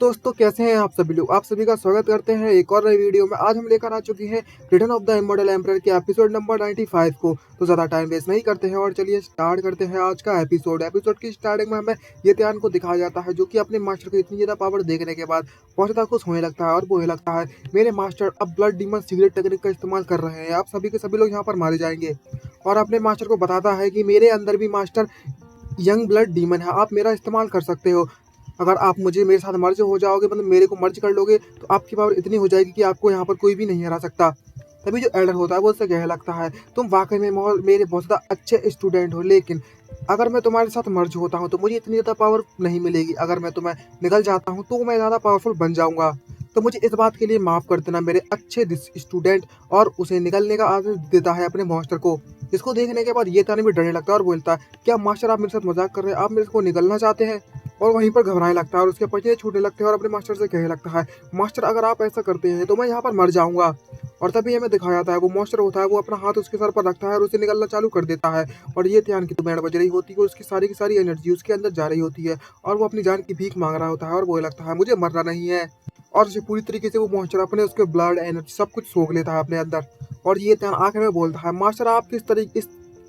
दोस्तों, कैसे हैं आप सभी लोग। आप सभी का स्वागत करते हैं एक और नई वीडियो में। आज हम लेकर आ चुके हैं return of the immortal emperor के एपिसोड नंबर 95 को। तो ज़्यादा टाइम वेस्ट नहीं करते हैं और चलिए स्टार्ट करते हैं आज का एपिसोड की स्टार्टिंग में हमें ये त्यान को दिखाया जाता है, जो कि अपने मास्टर को इतनी ज़्यादा पावर देखने के बाद बहुत ज़्यादा खुश होने लगता है और वो ये लगता है मेरे मास्टर अब ब्लड डीमन सीक्रेट टेक्निक का इस्तेमाल कर रहे हैं, आप सभी के सभी लोग यहाँ पर मारे जाएंगे। और अपने मास्टर को बताता है कि मेरे अंदर भी मास्टर यंग ब्लड डीमन है, आप मेरा इस्तेमाल कर सकते हो। अगर आप मुझे मेरे साथ मर्ज हो जाओगे, मतलब मेरे को मर्ज कर लोगे, तो आपकी पावर इतनी हो जाएगी कि आपको यहाँ पर कोई भी नहीं हरा सकता। तभी जो एल्डर होता है वो उससे कहने लगता है तुम वाकई में मेरे बहुत ज़्यादा अच्छे स्टूडेंट हो, लेकिन अगर मैं तुम्हारे साथ मर्ज होता हूँ तो मुझे इतनी ज़्यादा पावर नहीं मिलेगी। अगर मैं तुम्हें निकल जाता हूँ तो मैं ज़्यादा पावरफुल बन जाऊँगा। तो मुझे इस बात के लिए माफ़ कर देना मेरे अच्छे स्टूडेंट। और उसे निकलने का आदेश देता है अपने मास्टर को। इसको देखने के बाद ये तानी भी डरने लगता है और बोलता है क्या मास्टर आप मेरे साथ मजाक कर रहे हैं, आप मेरे को निकलना चाहते हैं। और वहीं पर घबराने लगता है और उसके पसीने छूटने लगते हैं और अपने मास्टर से कहने लगता है मास्टर अगर आप ऐसा करते हैं तो मैं यहाँ पर मर जाऊंगा। और तभी हमें दिखाया जाता है वो मास्टर होता है, वो अपना हाथ उसके सर पर रखता है और उसे निकलना चालू कर देता है। और ये ध्यान की तो बैंड बज रही होती है और उसकी सारी एनर्जी उसके अंदर जा रही होती है और वो अपनी जान की भीख मांग रहा होता है और वो लगता है मुझे मरना नहीं है। और उसे पूरी तरीके से वो मास्टर अपने उसके ब्लड एनर्जी सब कुछ सोख लेता है अपने अंदर। और ये ध्यान आखिर में बोलता है मास्टर आप किस तरीके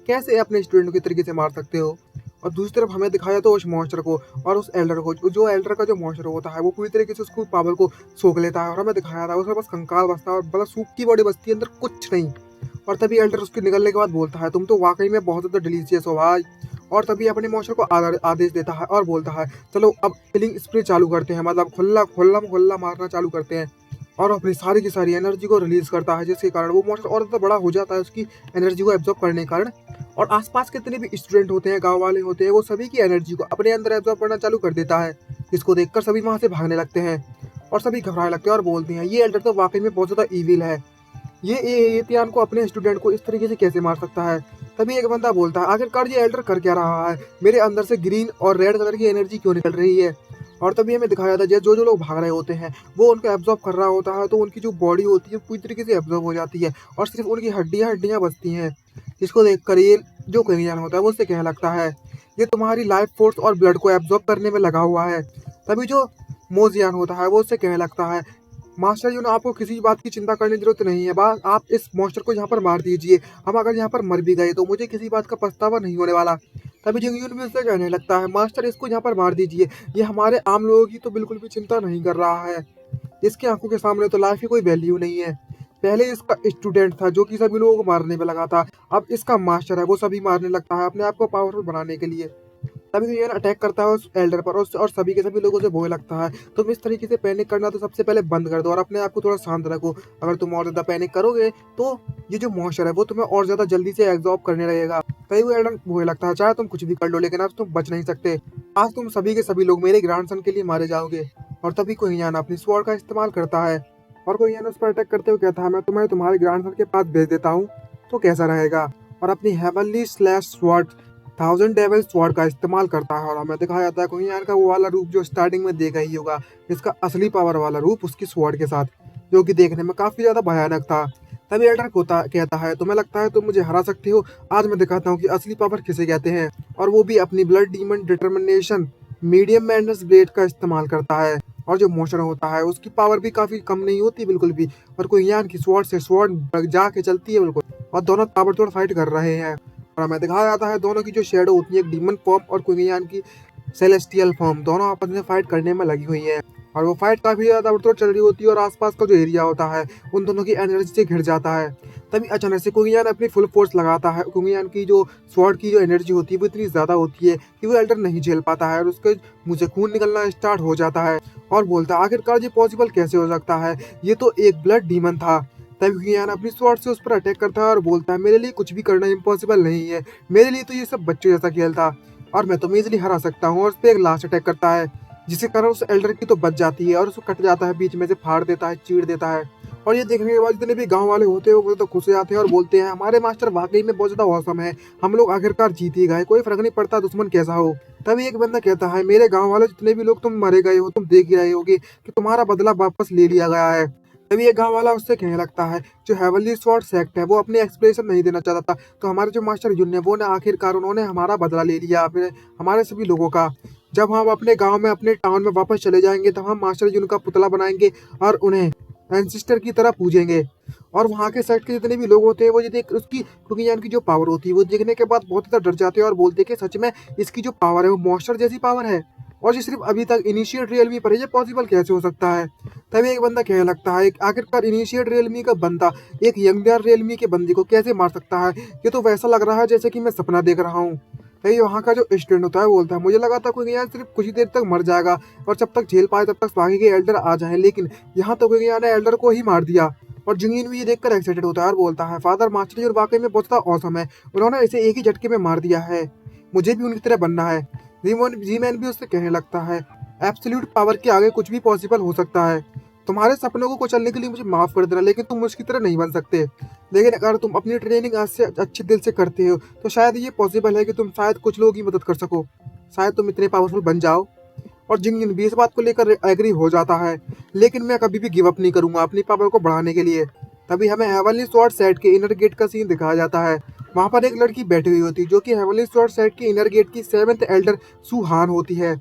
कैसे अपने स्टूडेंट को तरीके से मार सकते हो। और दूसरी तरफ हमें दिखाया तो उस मॉन्स्टर को और उस एल्डर को, जो एल्डर का जो मॉन्स्टर होता है वो पूरी तरीके से उसको पावर को सोख लेता है। और हमें दिखाया था उसके पास कंकाल बचता है और मतलब सूखी बॉडी बचती है, अंदर कुछ नहीं। और तभी एल्डर उसके निकलने के बाद बोलता है तुम तो वाकई में बहुत ज़्यादा डिलीशियस हो भाई। और तभी अपने मॉन्स्टर को आदेश देता है और बोलता है चलो अब किलिंग स्प्रे चालू करते हैं, मतलब खुल्ला खुल्ला खुल्ला मारना चालू करते हैं। और अपनी सारी की सारी एनर्जी को रिलीज करता है, जिसके कारण वो मॉन्स्टर और ज़्यादा बड़ा हो जाता है उसकी एनर्जी को एब्जॉर्ब करने के कारण। और आसपास के जितने भी स्टूडेंट होते हैं, गांव वाले होते हैं, वो सभी की एनर्जी को अपने अंदर एब्जॉर्ब करना चालू कर देता है। इसको देखकर सभी वहां से भागने लगते हैं और सभी घबराने लगते हैं और बोलते हैं ये एल्डर तो वाकई में बहुत ज़्यादा ईविल है। ये तियान को अपने स्टूडेंट को इस तरीके से कैसे मार सकता है। तभी एक बंदा बोलता है आखिरकार ये एल्डर कर क्या रहा है, मेरे अंदर से ग्रीन और रेड कलर की एनर्जी क्यों निकल रही है। और तभी हमें दिखाया था जो जो लोग भाग रहे होते हैं वो उनको एब्जॉर्ब कर रहा होता है, तो उनकी जो बॉडी होती है पूरी तरीके से एब्जॉर्ब हो जाती है और सिर्फ उनकी हड्डियां हड्डियां बचती हैं। जिसको देखकर ये जो करियान होता है वो उससे कहने लगता है ये तुम्हारी लाइफ फोर्स और ब्लड को एब्जॉर्ब करने में लगा हुआ है। तभी जो मोजियान होता है वो उससे कहने लगता है मास्टर जी, आपको किसी बात की चिंता करने की जरूरत नहीं है, बस आप इस मॉन्स्टर को यहाँ पर मार दीजिए। हम अगर यहाँ पर मर भी गए तो मुझे किसी बात का पछतावा नहीं होने वाला। तभी जिंगयून भी उससे कहने लगता है मास्टर इसको यहाँ पर मार दीजिए, ये हमारे आम लोगों की तो बिल्कुल भी चिंता नहीं कर रहा है। इसकी आंखों के सामने तो लाइफ की कोई वैल्यू नहीं है। पहले इसका स्टूडेंट था जो कि सभी लोगों को मारने में लगा था, अब इसका मास्टर है वो सभी मारने लगता है अपने आप को पावरफुल बनाने के लिए। तभी तो ये अटैक करता है उस एल्डर पर और सभी के सभी लोगों से बोलने लगता है तुम इस तरीके से पैनिक करना तो सबसे पहले बंद कर दो और अपने आप को थोड़ा शांत रखो। अगर तुम और ज्यादा पैनिक करोगे तो ये जो मॉन्स्टर है वो तुम्हें और ज्यादा जल्दी से एब्जॉर्ब करने लगेगा। तभी वो एल्डर बोलने लगता है चाहे तुम कुछ भी कर लो लेकिन आज तुम बच नहीं सकते, आज तुम सभी के सभी लोग मेरे ग्रैंडसन के लिए मारे जाओगे। और तभी कोहियान अपनी स्वॉर्ड का इस्तेमाल करता है और कोहियान उस पर अटैक करते हुए कहता है मैं तुम्हें तुम्हारे ग्रैंडसन के पास भेज देता हूँ तो कैसा रहेगा। और अपनी heavenly slash sword thousand devil sword का इस्तेमाल करता है और हमें दिखाया जाता है कोहियान का वो वाला रूप जो स्टार्टिंग में देखा ही होगा, इसका असली पावर वाला रूप उसकी स्वॉर्ड के साथ, जो कि देखने में काफी ज्यादा भयानक था। तभी एल्डर कहता है तुम्हें लगता है तुम मुझे हरा सकते हो, आज मैं दिखाता हूँ कि असली पावर किसे कहते हैं। और वो भी अपनी ब्लड डीमन डिटर्मिनेशन मीडियम मैंडस ब्लेड का इस्तेमाल करता है। और जो मोशन होता है उसकी पावर भी काफी कम नहीं होती बिल्कुल भी, और कोहियान की स्वॉर्ड से स्वॉर्ड जाके चलती है बिल्कुल। और दोनों ताबड़तोड़ फाइट कर रहे हैं और हमें दिखाया जाता है दोनों की जो शेडो होती है, एक डीमन फॉर्म और कोहियान की सेलेस्टियल फॉर्म, दोनों आपस में फाइट करने में लगी हुई है। और वो फाइट काफी ज्यादा ताबड़तोड़ चल रही होती है और आसपास का जो एरिया होता है उन दोनों की एनर्जी से घिर जाता है। तभी अचानक से कोहियान अपनी फुल फोर्स लगाता है। कोहियान की जो स्वॉर्ड की जो एनर्जी होती है वो इतनी ज्यादा होती है कि वो एल्डर नहीं झेल पाता है और उसके मुंह से खून निकलना स्टार्ट हो जाता है और बोलता है आखिरकार ये पॉसिबल कैसे हो सकता है, ये तो एक ब्लड डीमन था। तभी कोहियान अपनी स्वॉर्ड से उस पर अटैक करता है और बोलता है मेरे लिए कुछ भी करना इम्पॉसिबल नहीं है, मेरे लिए तो ये सब बच्चों जैसा खेल था और मैं तुम्हें इजिली हरा सकता हूँ। और उस पर एक लास्ट अटैक करता है जिसके कारण उस एल्डर की तो बच जाती है और उसको कट जाता है, बीच में से फाड़ देता है, चीर देता है। और ये देखने के बाद जितने भी गांव वाले होते हैं वो तो खुश हो जाते हैं और बोलते हैं हमारे मास्टर वाकई में बहुत ज्यादा औसम है, हम लोग आखिरकार जीत ही गए, कोई फर्क नहीं पड़ता दुश्मन कैसा हो। तभी एक बंदा कहता है मेरे गांव वाले जितने भी लोग तुम मरे गए हो तुम देख ही रहे होगे कि तुम्हारा बदला वापस ले लिया गया है। तभी एक गांव वाला उससे कहने लगता है जो हेवनली स्वॉर्ड सेक्ट है वो अपने एक्सप्रेशन नहीं देना चाहता था, तो हमारे जो मास्टर युन है वो ने आखिरकार उन्होंने हमारा बदला ले लिया, हमारे सभी लोगों का। जब हम अपने गांव में अपने टाउन में वापस चले जाएंगे तब हम मास्टर जी उनका पुतला बनाएंगे और उन्हें एंसिस्टर की तरह पूजेंगे। और वहाँ के सेट के जितने भी लोग होते हैं वो ये देख उसकी क्योंकि यान की जो पावर होती है वो देखने के बाद बहुत ज़्यादा डर जाते हैं और बोलते हैं कि सच में इसकी जो पावर है वो मॉन्स्टर जैसी पावर है और ये सिर्फ अभी तक इनिशिएट रियलमी पर है, ये पॉसिबल कैसे हो सकता है। तभी एक बंदा कहने लगता है आखिरकार इनिशिएट रियलमी का बंदा एक यंगर रियलमी के बंदे को कैसे मार सकता है, ये तो वैसा लग रहा है जैसे कि मैं सपना देख रहा हूँ। तभी वहाँ का जो स्टूडेंट होता है बोलता है मुझे लगा था कोई यहाँ सिर्फ कुछ ही देर तक मर जाएगा और जब तक झेल पाए तब तक बाकी के एल्डर आ जाए, लेकिन यहाँ तो कोई ने एल्डर को ही मार दिया। और जिंगीन भी ये देखकर एक्साइटेड होता है और बोलता है फादर मास्टर जी और वाकई में बहुत ज़्यादा औसम है, उन्होंने इसे एक ही झटके में मार दिया है, मुझे भी उनकी तरह बनना है। जी मैन भी उससे कहने लगता है एब्सोल्यूट पावर के आगे कुछ भी पॉसिबल हो सकता है, तुम्हारे सपनों को कुचलने के लिए मुझे माफ़ कर देना लेकिन तुम उसकी तरह नहीं बन सकते। लेकिन अगर तुम अपनी ट्रेनिंग आज से अच्छे दिल से करते हो तो शायद ये पॉसिबल है कि तुम शायद कुछ लोगों की मदद कर सको, शायद तुम इतने पावरफुल बन जाओ। और जिंगजिन भी इस बात को लेकर एग्री हो जाता है, लेकिन मैं कभी भी गिव अप नहीं करूंगा अपनी पावर को बढ़ाने के लिए। तभी हमें हेवनली स्वॉर्ड सेट के इनर गेट का सीन दिखाया जाता है। वहाँ पर एक लड़की बैठी हुई होती है जो कि हेवनली स्वॉर्ड सेट के इनर गेट की 7th एल्डर सुहान होती है।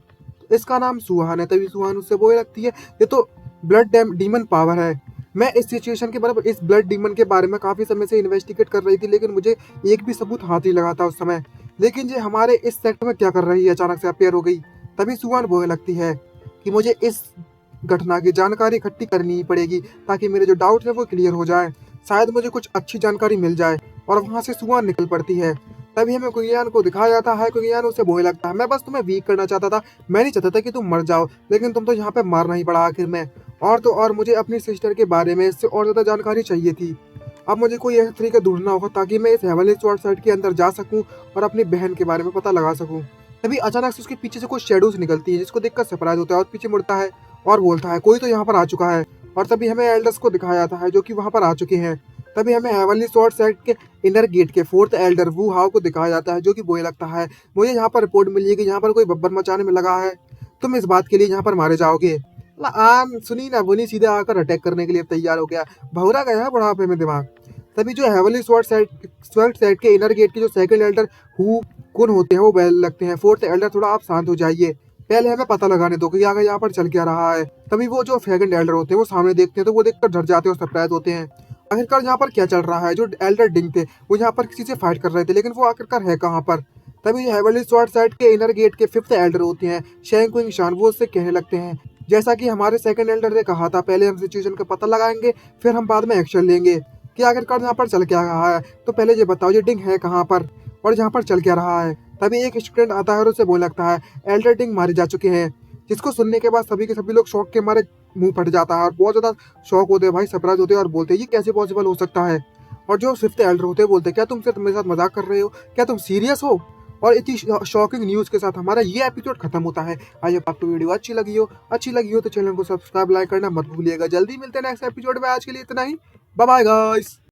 इसका नाम सुहान है। तभी सुहान उससे बोलने लगती है ये तो ब्लड डीमन पावर है। मैं इस सिचुएशन के बारे में इस ब्लड डीमन के बारे में काफ़ी समय से इन्वेस्टिगेट कर रही थी लेकिन मुझे एक भी सबूत हाथ नहीं लगा था उस समय, लेकिन ये हमारे इस सेक्टर में क्या कर रही है अचानक से अपेयर हो गई। तभी सुहान बोलने लगती है कि मुझे इस घटना की जानकारी इकट्ठी करनी ही पड़ेगी ताकि मेरे जो डाउट है वो क्लियर हो जाए, शायद मुझे कुछ अच्छी जानकारी मिल जाए। और वहाँ से सुहान निकल पड़ती है। तभी हमें कुंगियान को दिखाया जाता है, कुंगियान उसे बोलने लगता है मैं बस तुम्हें वीक करना चाहता था, मैं नहीं चाहता था कि तुम मर जाओ, लेकिन तुम तो यहाँ पे मारना ही पड़ा आखिर में। और तो और मुझे अपनी सिस्टर के बारे में इससे और ज़्यादा जानकारी चाहिए थी। अब मुझे कोई ऐसा तरीका ढूंढना होगा ताकि मैं इस हेवनली स्वॉर्ड साइट के अंदर जा सकूं और अपनी बहन के बारे में पता लगा सकूं। तभी अचानक से उसके पीछे से कुछ शेडोज निकलती है जिसको देखकर सरप्राइज होता है और पीछे मुड़ता है और बोलता है कोई तो यहाँ पर आ चुका है। और तभी हमें एल्डर्स को दिखाया जाता है जो कि वहाँ पर आ चुके हैं। तभी हमें हेवनली स्वॉर्ड सेट के इनर गेट के 4th एल्डर वू हाउ को दिखाया जाता है जो कि बोलने लगता है मुझे यहाँ पर रिपोर्ट मिली है कि यहाँ पर कोई बब्बर मचाने में लगा है, तुम इस बात के लिए यहाँ पर मारे जाओगे। आम सुनी ना बुनी सीधे आकर अटैक करने के लिए तैयार हो गया, भौरा गया बुढ़ापे में दिमाग। तभी जो हेवनली स्वॉर्ड सेट के इनर गेट के जो 2nd एल्डर हु कौन होते हैं वो बैल लगते हैं 4th एल्डर थोड़ा आप शांत हो जाइए, पहले हमें पता लगाने दो कि आगे यहाँ पर चल क्या रहा है। तभी वो जो 2nd एल्डर होते हैं वो सामने देखते हैं तो वो देखकर डर जाते हैं और सरप्राइज होते हैं आखिरकार यहाँ पर क्या चल रहा है। जो एल्डर डिंग थे वो यहाँ पर किसी से फाइट कर रहे थे लेकिन वो आखिरकार है कहाँ पर। तभी हेवनली स्वॉर्ड साइड के इनर गेट के 5th एल्डर होते हैं शेंग क्विंग शान, वो उससे कहने लगते हैं जैसा कि हमारे 2nd एल्डर ने कहा था पहले हम सिचुएशन का पता लगाएंगे फिर हम बाद में एक्शन लेंगे कि आखिरकार यहाँ पर चल क्या रहा है, तो पहले ये बताओ ये डिंग है कहाँ पर और यहाँ पर चल क्या रहा है। तभी एक स्टूडेंट आता है और उससे बोलने लगता है एल्डर डिंग मारे जा चुके हैं, जिसको सुनने के बाद सभी के सभी लोग शौक के मारे मुंह फट जाता है और बहुत ज़्यादा शौक होते हैं भाई, सरप्राइज होते हैं और बोलते हैं ये कैसे पॉसिबल हो सकता है। और जो 5th एल्डर होते हैं बोलते हैं क्या तुम सिर्फ मेरे साथ मजाक कर रहे हो, क्या तुम सीरियस हो। और इतनी शॉकिंग न्यूज़ के साथ हमारा ये एपिसोड खत्म होता है। आई होप आपको वीडियो अच्छी लगी हो तो चैनल को सब्सक्राइब लाइक करना मत भूलिएगा। जल्दी मिलते हैं नेक्स्ट एपिसोड में, आज के लिए इतना ही, बाय बाय गाइस।